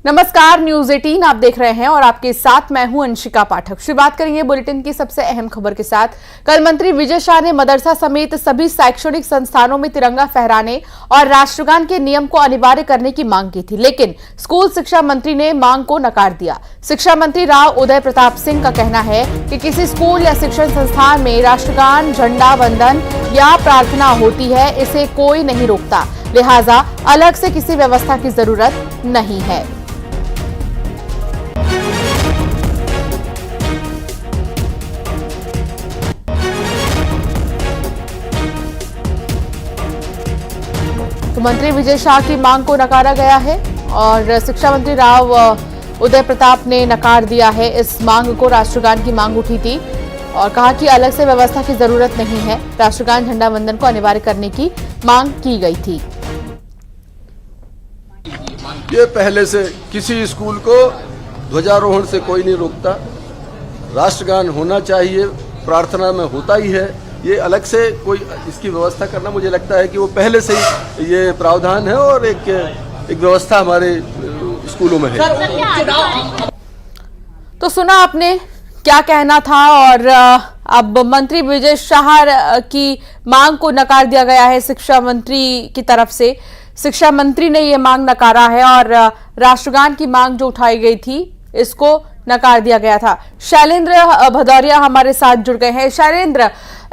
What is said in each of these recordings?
नमस्कार, न्यूज 18 आप देख रहे हैं और आपके साथ मैं हूं अंशिका पाठक। शुरुआत करेंगे बुलेटिन की सबसे अहम खबर के साथ। कल मंत्री विजय शाह ने मदरसा समेत सभी शैक्षणिक संस्थानों में तिरंगा फहराने और राष्ट्रगान के नियम को अनिवार्य करने की मांग की थी, लेकिन स्कूल शिक्षा मंत्री ने मांग को नकार दिया। शिक्षा मंत्री राव उदय प्रताप सिंह का कहना है कि किसी स्कूल या शिक्षण संस्थान में राष्ट्रगान, झंडा वंदन या प्रार्थना होती है, इसे कोई नहीं रोकता, लिहाजा अलग से किसी व्यवस्था की जरूरत नहीं है। तो मंत्री विजय शाह की मांग को नकारा गया है और शिक्षा मंत्री राव उदय प्रताप ने नकार दिया है इस मांग को। राष्ट्रगान की मांग उठी थी और कहा कि अलग से व्यवस्था की जरूरत नहीं है, राष्ट्रगान, झंडा वंदन को अनिवार्य करने की मांग की गई थी। ये पहले से किसी स्कूल को ध्वजारोहण से कोई नहीं रोकता, राष्ट्रगान होना चाहिए, प्रार्थना में होता ही है। ये अलग से कोई इसकी व्यवस्था करना, मुझे लगता है कि वो पहले से ही ये प्रावधान है और एक व्यवस्था हमारे स्कूलों में है। तो सुना आपने क्या कहना था और अब मंत्री विजय शाह की मांग को नकार दिया गया है शिक्षा मंत्री की तरफ से। शिक्षा मंत्री ने ये मांग नकारा है और राष्ट्रगान की मांग जो उठाई गई थी इसको नकार दिया गया था। शैलेंद्र भदौरिया हमारे साथ जुड़ गए हैं। शैलेंद्र,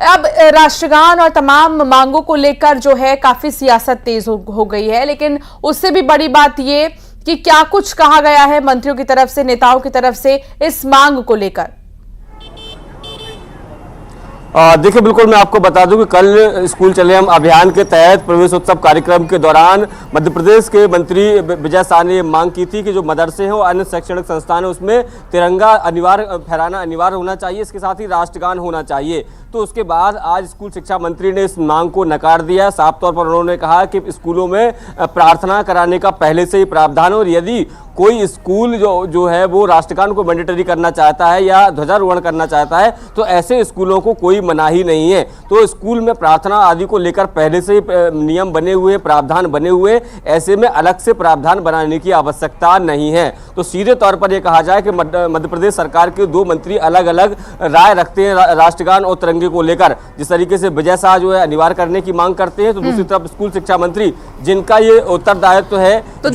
अब राष्ट्रगान और तमाम मांगों को लेकर जो है काफी सियासत तेज हो गई है, लेकिन उससे भी बड़ी बात ये कि क्या कुछ कहा गया है मंत्रियों की तरफ से, नेताओं की तरफ से इस मांग को लेकर? देखिए, बिल्कुल मैं आपको बता दूं कि कल स्कूल चले हम अभियान के तहत प्रवेशोत्सव कार्यक्रम के दौरान मध्य प्रदेश के मंत्री विजय शाह ने मांग की थी कि जो मदरसे हैं और अन्य शैक्षणिक संस्थान है उसमें तिरंगा फहराना अनिवार्य होना चाहिए, इसके साथ ही राष्ट्रगान होना चाहिए। तो उसके बाद आज स्कूल शिक्षा मंत्री ने इस मांग को नकार दिया। साफ तौर पर उन्होंने कहा कि स्कूलों में प्रार्थना कराने का पहले से ही प्रावधान, और यदि कोई स्कूल जो है वो राष्ट्रगान को मैंडेटरी करना चाहता है या ध्वजारोहण करना चाहता है तो ऐसे स्कूलों को कोई मनाही नहीं है। तो स्कूल में प्रार्थना आदि को लेकर पहले से ही नियम बने हुए, प्रावधान बने हुए, ऐसे में अलग से प्रावधान बनाने की आवश्यकता नहीं है। तो सीधे तौर पर यह कहा जाए कि मध्य प्रदेश सरकार के दो मंत्री अलग अलग राय रखते हैं राष्ट्रगान और तिरंगे को लेकर। जिस तरीके से विजय शाह जो है अनिवार्य करने की मांग करते हैं, तो दूसरी तरफ स्कूल शिक्षा मंत्री जिनका ये उत्तरदायित्व है, तो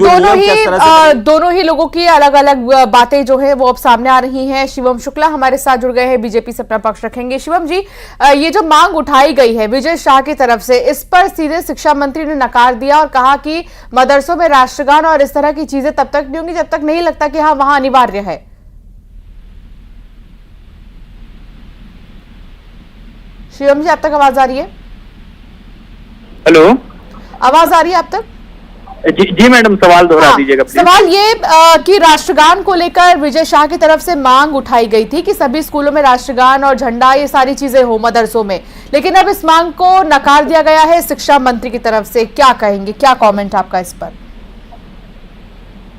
दोनों ही लोगों की अलग अलग बातें जो है वो अब सामने आ रही हैं। शिवम शुक्ला हमारे साथ जुड़ गए हैं, बीजेपी से अपना पक्ष रखेंगे। शिवम जी, ये जो मांग उठाई गई है विजय शाह की तरफ से, इस पर सीधे शिक्षा मंत्री ने नकार दिया और कहा कि मदरसों में राष्ट्रगान और इस तरह की चीजें तब तक नहीं होंगी जब तक नहीं लगता कि हाँ वहां अनिवार्य है। शिवम जी, आप तक आवाज आ रही है? हेलो, आवाज आ रही है आप तक? जी मैडम, सवाल दोहरा दीजिएगा प्लीज। सवाल ये कि राष्ट्रगान को लेकर विजय शाह की तरफ से मांग उठाई गई थी कि सभी स्कूलों में राष्ट्रगान और झंडा ये सारी चीजें हो मदरसों में, लेकिन अब इस मांग को नकार दिया गया है शिक्षा मंत्री की तरफ से। क्या कहेंगे, क्या कमेंट आपका इस पर?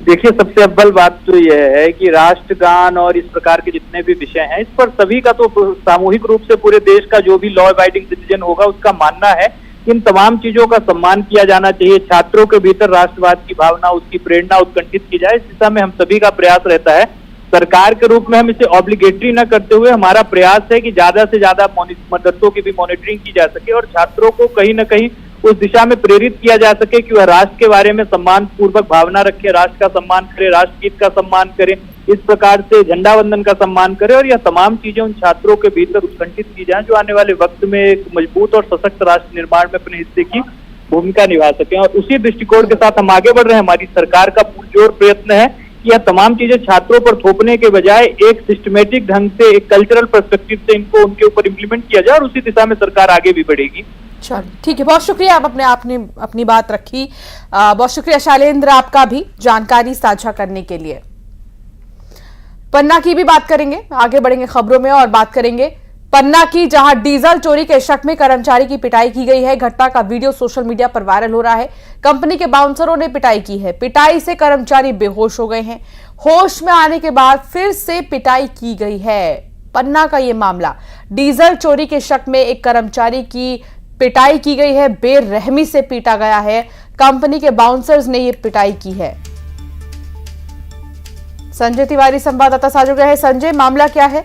देखिए, सबसे अव्वल बात तो यह है कि राष्ट्रगान और इस प्रकार के जितने भी विषय हैं, इस पर सभी का तो सामूहिक रूप से पूरे देश का जो भी लॉ अबाइडिंग सिटीजन होगा उसका मानना है इन तमाम चीजों का सम्मान किया जाना चाहिए। छात्रों के भीतर राष्ट्रवाद की भावना, उसकी प्रेरणा उत्कंठित की जाए, इस दिशा में हम सभी का प्रयास रहता है। सरकार के रूप में हम इसे ऑब्लिगेटरी न करते हुए हमारा प्रयास है कि ज्यादा से ज्यादा मदरसों की भी मॉनिटरिंग की जा सके और छात्रों को कहीं न कहीं उस दिशा में प्रेरित किया जा सके कि वह राष्ट्र के बारे में सम्मान पूर्वक भावना रखे, राष्ट्र का सम्मान करे, राष्ट्रगीत का सम्मान करे, इस प्रकार से झंडा वंदन का सम्मान करे, और यह तमाम चीजें उन छात्रों के भीतर उत्कंठित की जाएं जो आने वाले वक्त में एक मजबूत और सशक्त राष्ट्र निर्माण में अपने हिस्से की भूमिका निभा सकें। और उसी दृष्टिकोण के साथ हम आगे बढ़ रहे हैं। हमारी सरकार का पुरजोर प्रयत्न है कि यह तमाम चीजें छात्रों पर थोपने के बजाय एक सिस्टमेटिक ढंग से, एक कल्चरल पर्सपेक्टिव से इनको उनके ऊपर इम्प्लीमेंट किया जाए, और उसी दिशा में सरकार आगे भी बढ़ेगी। चलो ठीक है, बहुत शुक्रिया, आप आपने अपनी बात रखी। बहुत शुक्रिया शैलेंद्र आपका भी जानकारी साझा करने के लिए। पन्ना की भी बात करेंगे, आगे बढ़ेंगे खबरों में और बात करेंगे पन्ना की, जहां डीजल चोरी के शक में कर्मचारी की पिटाई की गई है। घटना का वीडियो सोशल मीडिया पर वायरल हो रहा है। कंपनी के बाउंसरों ने पिटाई की है। पिटाई से कर्मचारी बेहोश हो गए हैं। होश में आने के बाद फिर से पिटाई की गई है। पन्ना का यह मामला, डीजल चोरी के शक में एक कर्मचारी की पिटाई की गई है, बेरहमी से पीटा गया है। कंपनी के बाउंसर्स ने यह पिटाई की है। संजय तिवारी संवाददाता साथ जुड़ गए हैं। संजय, मामला क्या है?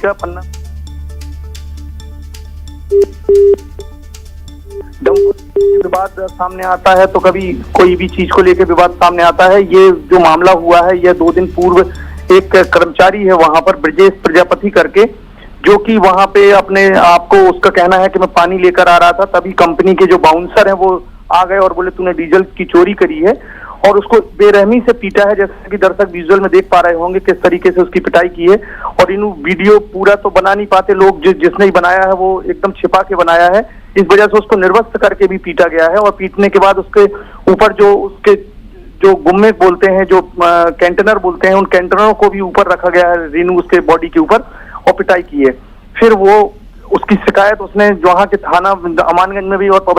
पन्ना विवाद सामने आता है तो कभी कोई भी चीज को लेकर विवाद सामने आता है। ये जो मामला हुआ है, यह 2 दिन पूर्व एक कर्मचारी है वहां पर ब्रजेश प्रजापति करके, जो कि वहां पे अपने आपको उसका कहना है कि मैं पानी लेकर आ रहा था, तभी कंपनी के जो बाउंसर हैं वो आ गए और बोले तूने डीजल की चोरी करी है, और उसको बेरहमी से पीटा है। जैसे कि दर्शक विजुअल में देख पा रहे होंगे किस तरीके से उसकी पिटाई की है। और इन वीडियो पूरा तो बना नहीं पाते लोग, जिसने ही बनाया है वो एकदम छिपा के बनाया है, इस वजह से उसको निर्वस्त्र करके भी पीटा गया है। और पीटने के बाद उसके ऊपर जो गुम्मे बोलते हैं, जो कैंटेनर बोलते हैं, उन कैंटेनरों को भी ऊपर रखा गया है, रीनू उसके बॉडी के ऊपर, और पिटाई की है। फिर वो उसकी शिकायत उसने वहां के थाना अमानगंज में भी और